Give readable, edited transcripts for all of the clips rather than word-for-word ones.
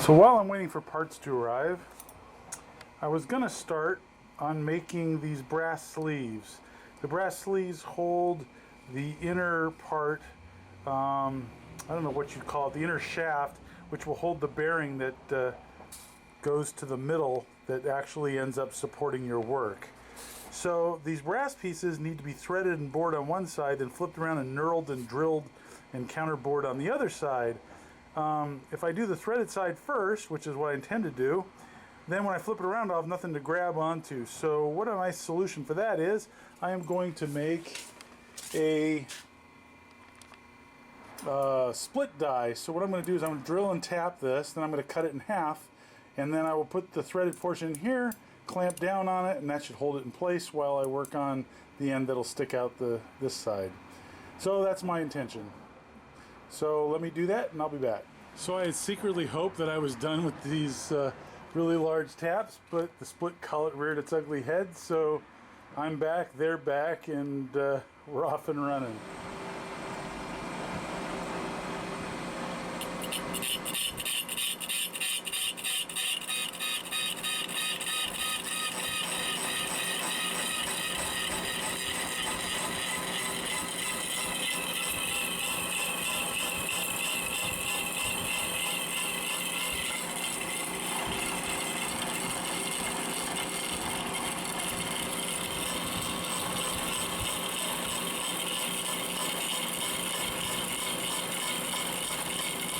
So while I'm waiting for parts to arrive, I was going to start on making these brass sleeves. The brass sleeves hold the inner part, I don't know what you'd call it, the inner shaft, which will hold the bearing that goes to the middle that actually ends up supporting your work. So these brass pieces need to be threaded and bored on one side, then flipped around and knurled and drilled and counterbored on the other side. If I do the threaded side first, which is what I intend to do, then when I flip it around I'll have nothing to grab onto. So what my solution for that is, I am going to make a split die. So what I'm going to do is I'm going to drill and tap this, then I'm going to cut it in half, and then I will put the threaded portion in here, clamp down on it, and that should hold it in place while I work on the end that'll stick out this side. So that's my intention. So let me do that and I'll be back. So I had secretly hoped that I was done with these really large taps, but the split cullet reared its ugly head, so I'm back, they're back, and we're off and running.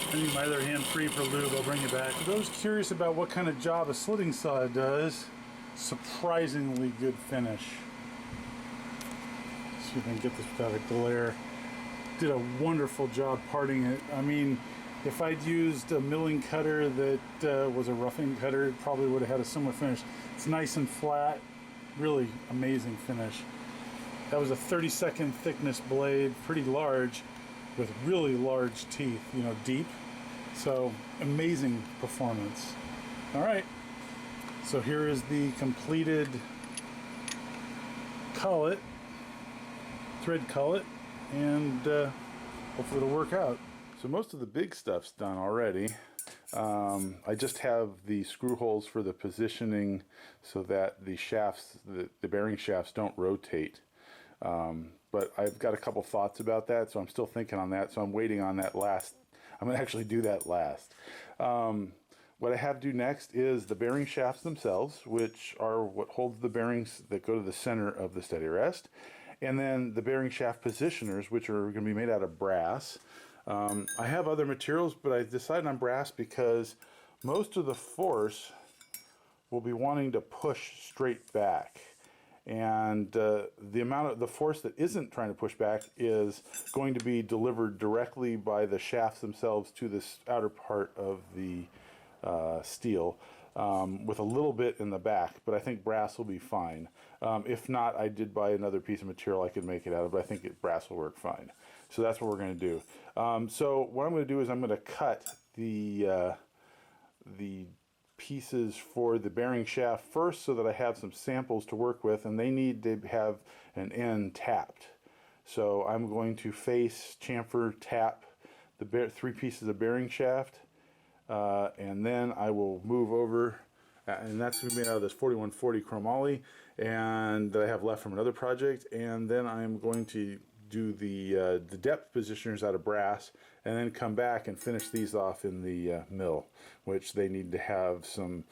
I need my other hand free for lube, I'll bring it back. For those curious about what kind of job a slitting saw does, surprisingly good finish. Let's see if I can get this without a glare. Did a wonderful job parting it. I mean, if I'd used a milling cutter that was a roughing cutter, it probably would have had a similar finish. It's nice and flat, really amazing finish. That was a 32nd thickness blade, pretty large, with really large teeth, you know, deep. So amazing performance. All right, so here is the completed cullet, thread cullet, and hopefully it'll work out. So most of the big stuff's done already. I just have the screw holes for the positioning so that the shafts, the bearing shafts don't rotate. But I've got a couple thoughts about that, so I'm still thinking on that, so I'm waiting on that last. I'm going to actually do that last. What I have to do next is the bearing shafts themselves, which are what holds the bearings that go to the center of the steady rest, and then the bearing shaft positioners, which are going to be made out of brass. I have other materials, but I decided on brass because most of the force will be wanting to push straight back. And the amount of the force that isn't trying to push back is going to be delivered directly by the shafts themselves to this outer part of the steel, with a little bit in the back, but I think brass will be fine. If not, I did buy another piece of material I could make it out of, but I think brass will work fine. So that's what we're going to do. So what I'm going to do is I'm going to cut the pieces for the bearing shaft first so that I have some samples to work with, and they need to have an end tapped. So I'm going to face, chamfer, tap the three pieces of bearing shaft, and then I will move over, and that's going to be made out of this 4140 chromoly and that I have left from another project, and then I'm going to do the depth positioners out of brass, and then come back and finish these off in the mill, which they need to have some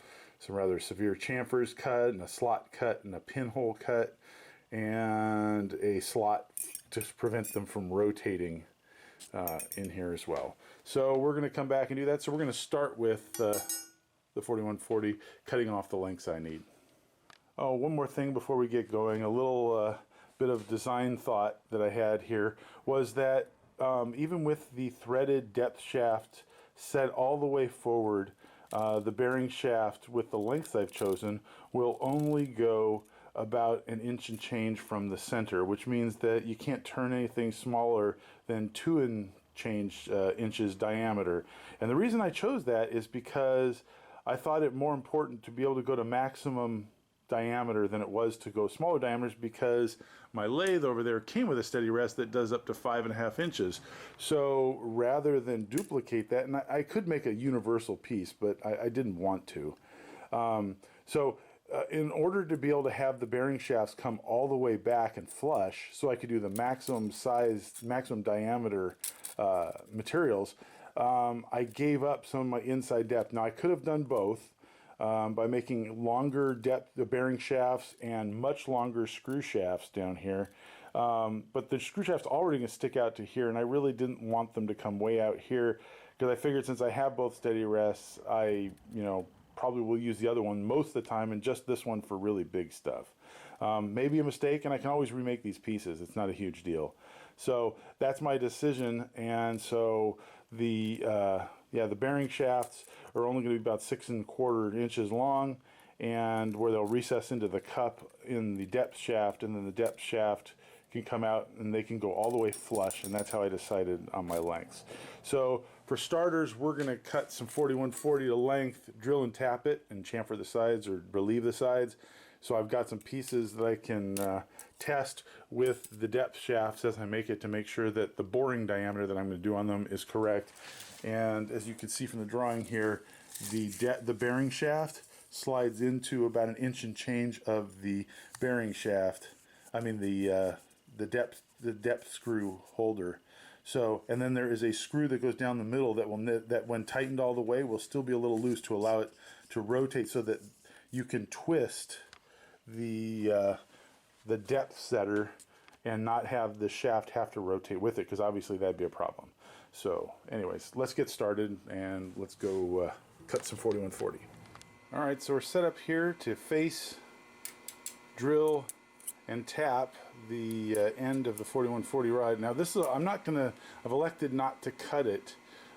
rather severe chamfers cut, and a slot cut, and a pinhole cut, and a slot to prevent them from rotating in here as well. So we're going to come back and do that. So we're going to start with the 4140, cutting off the lengths I need. Oh, one more thing before we get going, a little bit of design thought that I had here was that even with the threaded depth shaft set all the way forward, the bearing shaft with the lengths I've chosen will only go about 1 inch and change from the center, which means that you can't turn anything smaller than 2 and change inches diameter. And the reason I chose that is because I thought it more important to be able to go to maximum diameter than it was to go smaller diameters, because my lathe over there came with a steady rest that does up to 5.5 inches. So rather than duplicate that, and I could make a universal piece, but I didn't want to. In order to be able to have the bearing shafts come all the way back and flush, so I could do the maximum size, maximum diameter materials, I gave up some of my inside depth. Now I could have done both by making longer depth the bearing shafts and much longer screw shafts down here. But the screw shaft's already going to stick out to here, and I really didn't want them to come way out here, because I figured since I have both steady rests, I probably will use the other one most of the time, and just this one for really big stuff. Maybe a mistake, and I can always remake these pieces. It's not a huge deal. So that's my decision, and so the bearing shafts are only going to be about 6¼ inches long, and where they'll recess into the cup in the depth shaft, and then the depth shaft can come out and they can go all the way flush, and that's how I decided on my lengths. So for starters, we're going to cut some 4140 to length, drill and tap it, and chamfer the sides or relieve the sides. So I've got some pieces that I can test with the depth shafts as I make it, to make sure that the boring diameter that I'm going to do on them is correct. And as you can see from the drawing here, the bearing shaft slides into about 1 inch and change of the bearing shaft. I mean the depth screw holder. So, and then there is a screw that goes down the middle that when tightened all the way will still be a little loose, to allow it to rotate, so that you can twist the depth setter and not have the shaft have to rotate with it, because obviously that'd be a problem. So anyways, let's get started and let's go cut some 4140. All right, so we're set up here to face, drill, and tap the end of the 4140 rod. Now this is, I've elected not to cut it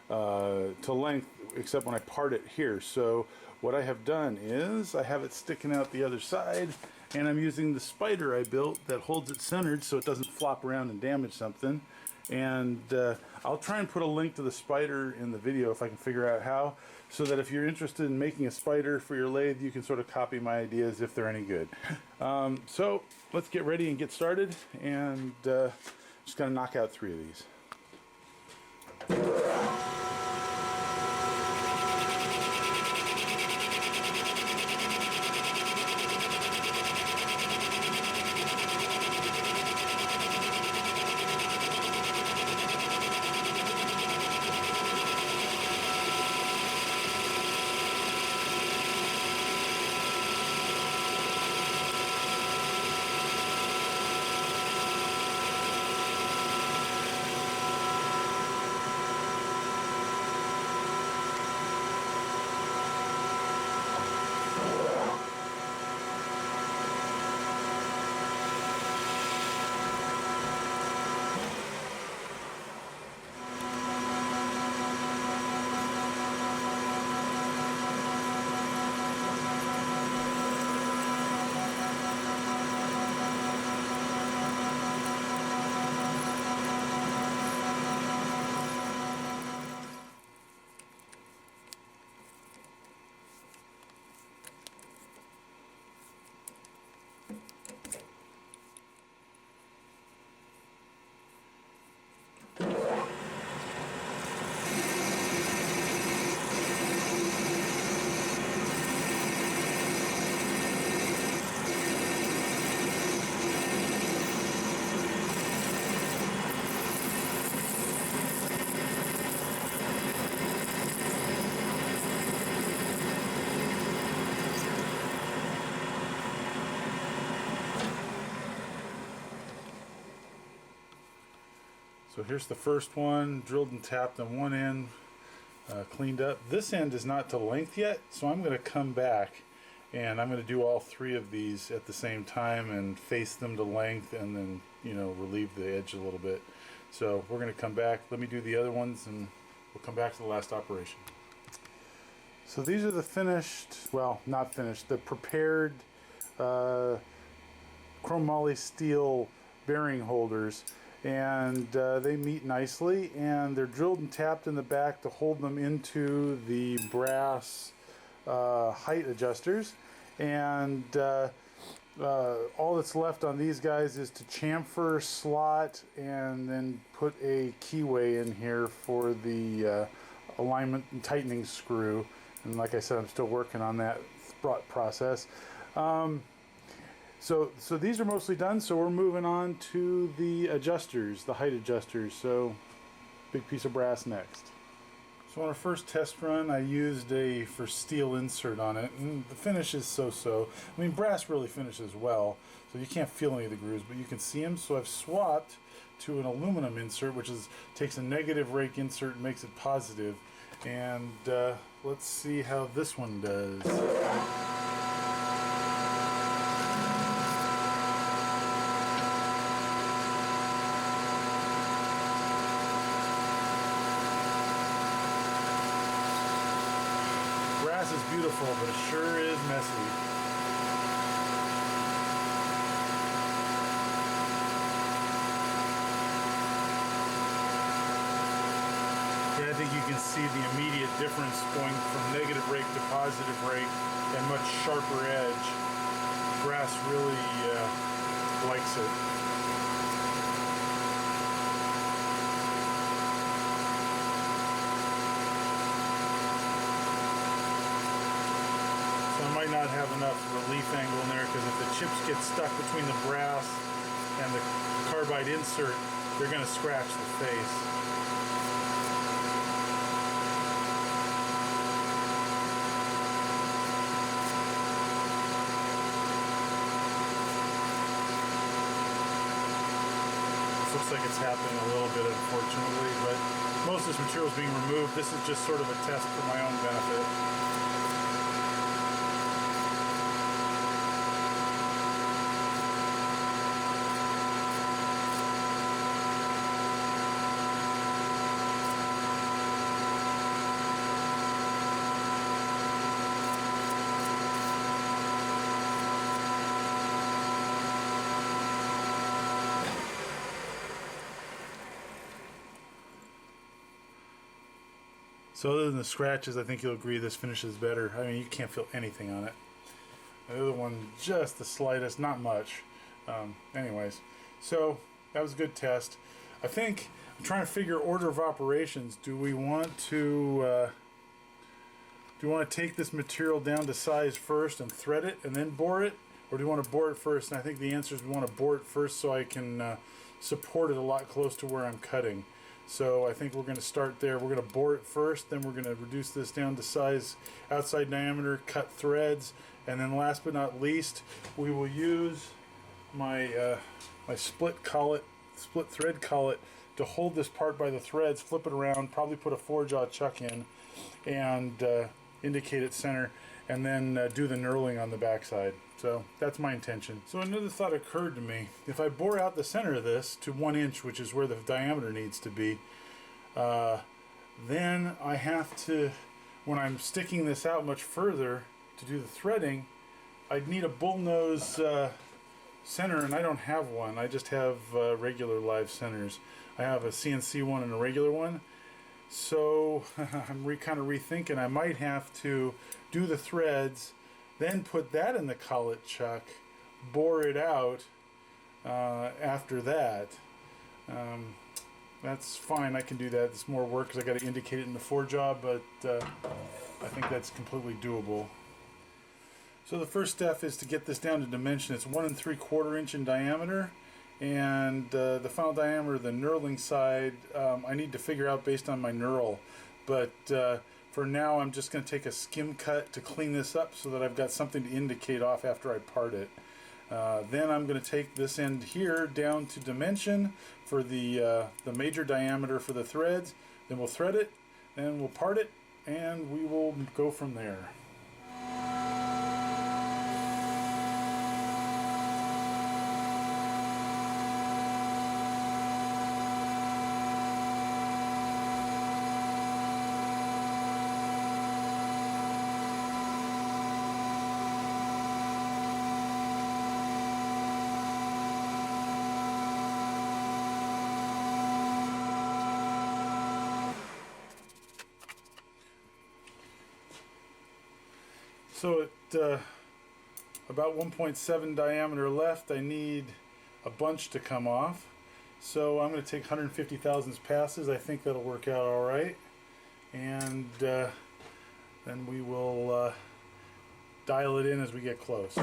to length, except when I part it here. So what I have done is I have it sticking out the other side, and I'm using the spider I built that holds it centered so it doesn't flop around and damage something. And I'll try and put a link to the spider in the video if I can figure out how, so that if you're interested in making a spider for your lathe, you can sort of copy my ideas if they're any good. So let's get ready and get started, and just gonna knock out 3 of these. So here's the first one, drilled and tapped on one end, cleaned up. This end is not to length yet, so I'm going to come back and I'm going to do all 3 of these at the same time and face them to length, and then, relieve the edge a little bit. So we're going to come back. Let me do the other ones and we'll come back to the last operation. So these are the finished, well, not finished, the prepared chromoly steel bearing holders. And they meet nicely, and they're drilled and tapped in the back to hold them into the brass height adjusters. And All that's left on these guys is to chamfer, slot, and then put a keyway in here for the alignment and tightening screw. And like I said, I'm still working on that process. So these are mostly done, so we're moving on to the adjusters, the height adjusters. So big piece of brass next. So on our first test run, I used a for steel insert on it, and the finish is so-so. I mean, brass really finishes well, so you can't feel any of the grooves, but you can see them. So I've swapped to an aluminum insert, which takes a negative rake insert and makes it positive. And let's see how this one does. Brass is beautiful, but it sure is messy. Yeah, I think you can see the immediate difference going from negative rake to positive rake and much sharper edge. Brass really likes it. I might not have enough relief angle in there because if the chips get stuck between the brass and the carbide insert, they're going to scratch the face. This looks like it's happening a little bit, unfortunately, but most of this material is being removed. This is just sort of a test for my own benefit. So other than the scratches, I think you'll agree this finishes better. I mean, you can't feel anything on it. The other one, just the slightest, not much. Anyways, so that was a good test. I think I'm trying to figure order of operations. Do we want to take this material down to size first and thread it and then bore it? Or do you want to bore it first? And I think the answer is we want to bore it first so I can support it a lot close to where I'm cutting. So I think we're going to start there. We're going to bore it first, then we're going to reduce this down to size, outside diameter, cut threads, and then last but not least, we will use my my split thread collet to hold this part by the threads, flip it around, probably put a 4-jaw chuck in, and indicate its center, and then do the knurling on the backside. So that's my intention. So another thought occurred to me. If I bore out the center of this to 1 inch, which is where the diameter needs to be, then I have to, when I'm sticking this out much further to do the threading, I'd need a bullnose center, and I don't have one. I just have regular live centers. I have a CNC one and a regular one. So I'm kind of rethinking. I might have to do the threads, then put that in the collet chuck, bore it out after that. That's fine, I can do that. It's more work because I got to indicate it in the 4-jaw, but I think that's completely doable. So the first step is to get this down to dimension. It's 1 3/4 inch in diameter, and the final diameter of the knurling side I need to figure out based on my knurl, but for now I'm just going to take a skim cut to clean this up so that I've got something to indicate off after I part it. Then I'm going to take this end here down to dimension for the major diameter for the threads. Then we'll thread it, then we'll part it, and we will go from there. So about 1.7 diameter left. I need a bunch to come off. So I'm going to take 150 thousandths passes. I think that'll work out all right. And then we will dial it in as we get close.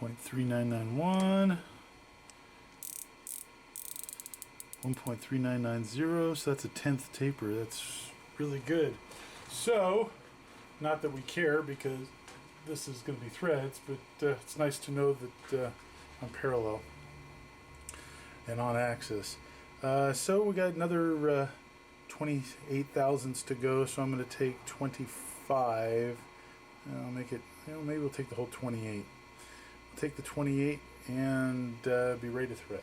1.3991, 1.3990, so that's a 10th taper. That's really good. So, not that we care because this is going to be threads, but it's nice to know that I'm parallel and on axis. So we got another 28 thousandths to go, so I'm going to take 25. I'll make it, maybe we'll take the whole 28. Take the 28 and be ready to thread.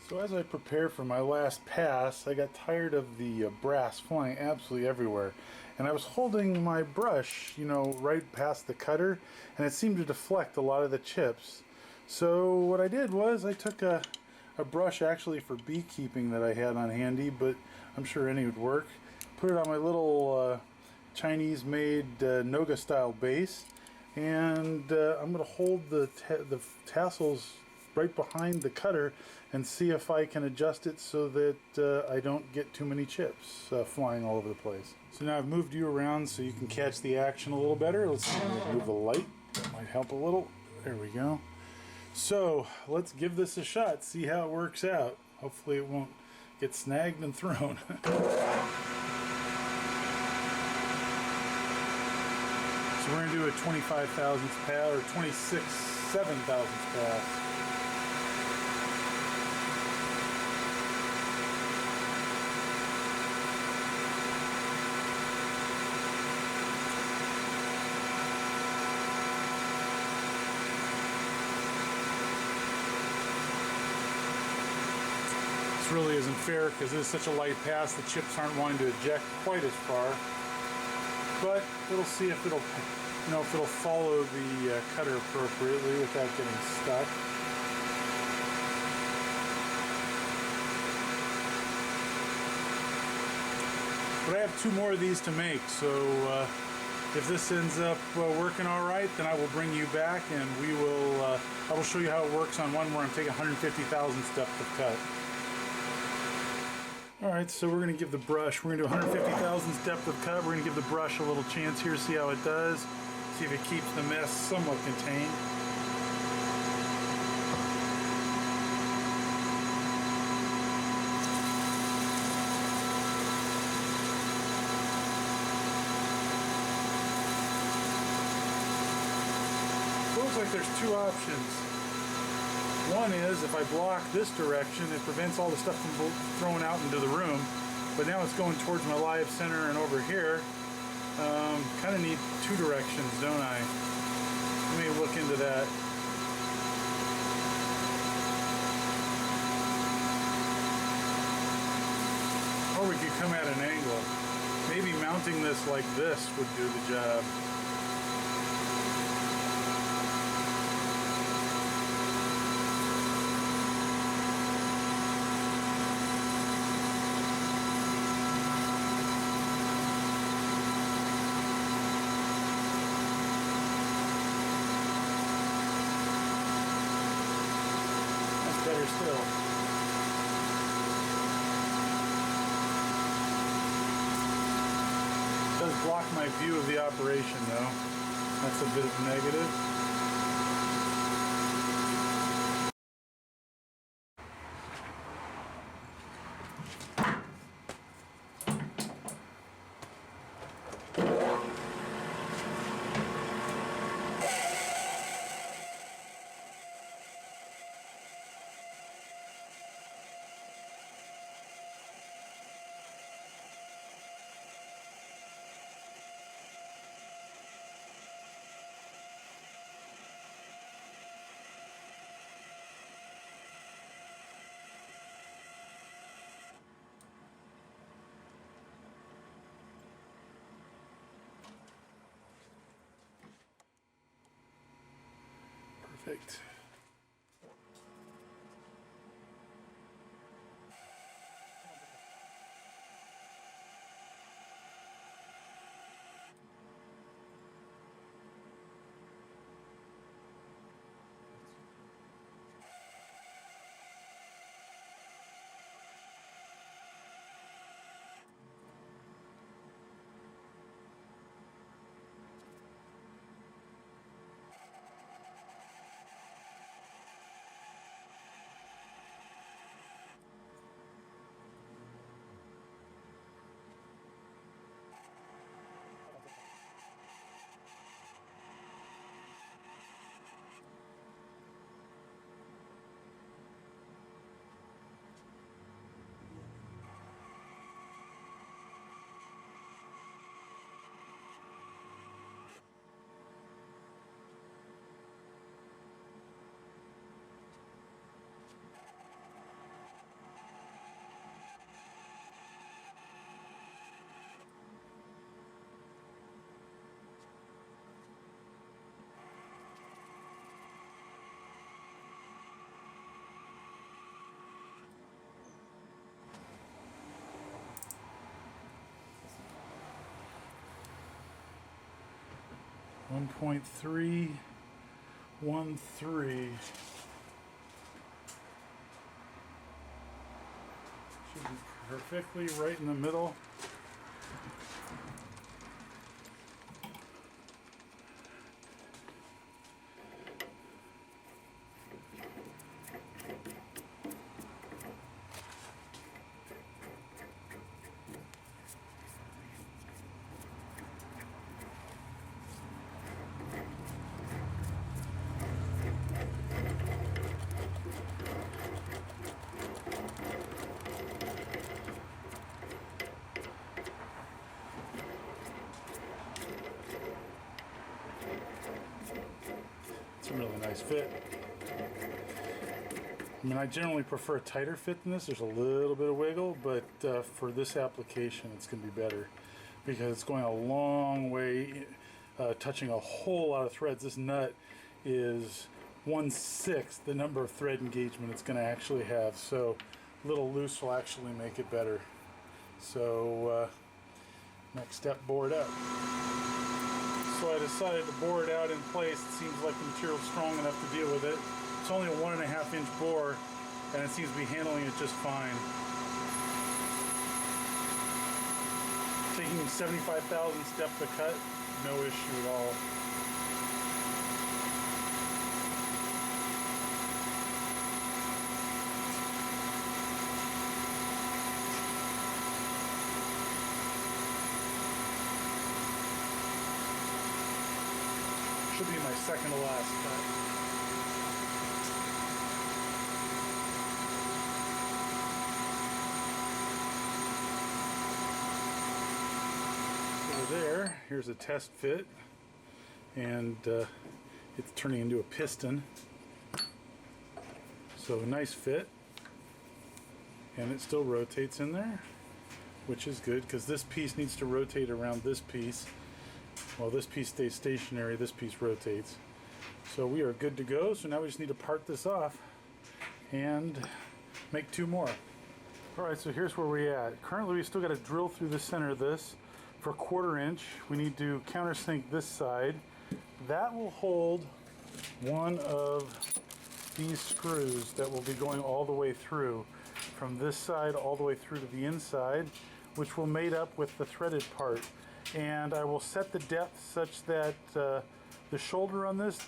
So as I prepare for my last pass, I got tired of the brass flying absolutely everywhere, and I was holding my brush, right past the cutter, and it seemed to deflect a lot of the chips. So what I did was I took a brush actually for beekeeping that I had on handy, but I'm sure any would work. Put it on my little Chinese-made Noga style base. And I'm going to hold the tassels right behind the cutter and see if I can adjust it so that I don't get too many chips flying all over the place. So now I've moved you around so you can catch the action a little better. Let's move the light. That might help a little. There we go. So let's give this a shot, see how it works out. Hopefully it won't get snagged and thrown. So we're going to do a 25 thousandths pass, or 26 7 thousandths pass. This really isn't fair because it's such a light pass, the chips aren't wanting to eject quite as far. But we'll see if it'll, if it'll follow the cutter appropriately without getting stuck. But I have 2 more of these to make, so if this ends up working all right, then I will bring you back and we will. I will show you how it works on one where I'm taking 150 thousandths depth of cut. Alright, so we're going to give the brush, we're going to do 150 thousandths depth of cut. We're going to give the brush a little chance here, see how it does, see if it keeps the mess somewhat contained. Looks like there's 2 options. One is, if I block this direction, it prevents all the stuff from throwing out into the room. But now it's going towards my live center and over here. Kind of need 2 directions, don't I? Let me look into that. Or we could come at an angle. Maybe mounting this like this would do the job. Better still. It does block my view of the operation though. That's a bit of a negative. Perfect. .313. Should be perfectly right in the middle. It's a really nice fit. I mean, I generally prefer a tighter fit than this. There's a little bit of wiggle, but for this application, it's going to be better because it's going a long way, touching a whole lot of threads. This nut is 1/6 the number of thread engagement it's going to actually have, so a little loose will actually make it better. So next step, bore it out. So I decided to bore it out in place. It seems like the material's strong enough to deal with it. It's only a 1.5 inch bore, and it seems to be handling it just fine. Taking 75,000 steps to cut, no issue at all. Should be my second to last cut. There, here's a test fit, and it's turning into a piston. So a nice fit, and it still rotates in there, which is good because this piece needs to rotate around this piece. Well, this piece stays stationary, this piece rotates. So we are good to go. So now we just need to part this off and make 2 more. All right, so here's where we're at. Currently, we still got to drill through the center of this. For 1/4 inch, we need to countersink this side. That will hold one of these screws that will be going all the way through, from this side all the way through to the inside, which will mate up with the threaded part. And I will set the depth such that the shoulder on this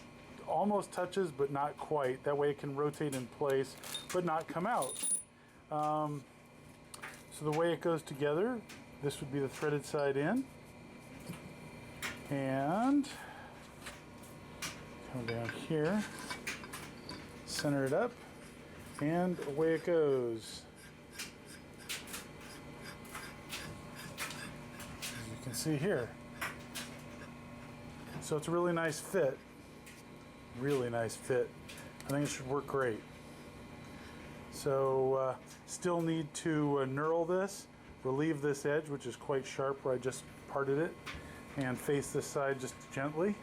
almost touches, but not quite. That way it can rotate in place, but not come out. So the way it goes together, this would be the threaded side in, and come down here, center it up, and away it goes. As you can see here. So it's a really nice fit. Really nice fit. I think it should work great. So still need to knurl this, relieve this edge, which is quite sharp where I just parted it, and face this side just gently,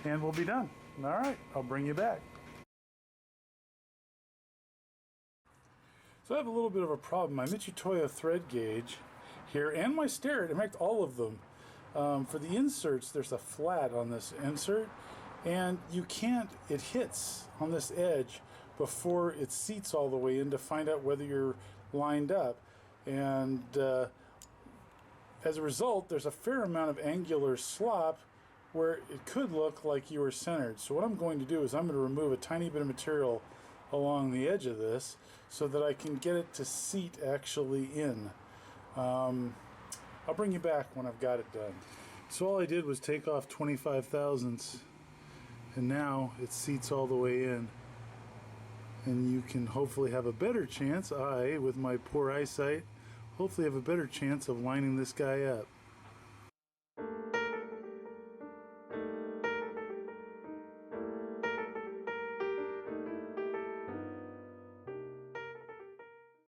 and we'll be done. All right, I'll bring you back. So I have a little bit of a problem. My Michitoyo thread gauge here and my Starrett, in fact all of them, for the inserts there's a flat on this insert, and you can't, it hits on this edge before it seats all the way in to find out whether you're lined up. And as a result, there's a fair amount of angular slop where it could look like you were centered. So what I'm going to do is I'm going to remove a tiny bit of material along the edge of this so that I can get it to seat actually in. I'll bring you back when I've got it done. So all I did was take off 25 thousandths, and now it seats all the way in. And you can hopefully have a better chance, with my poor eyesight, hopefully have a better chance of lining this guy up.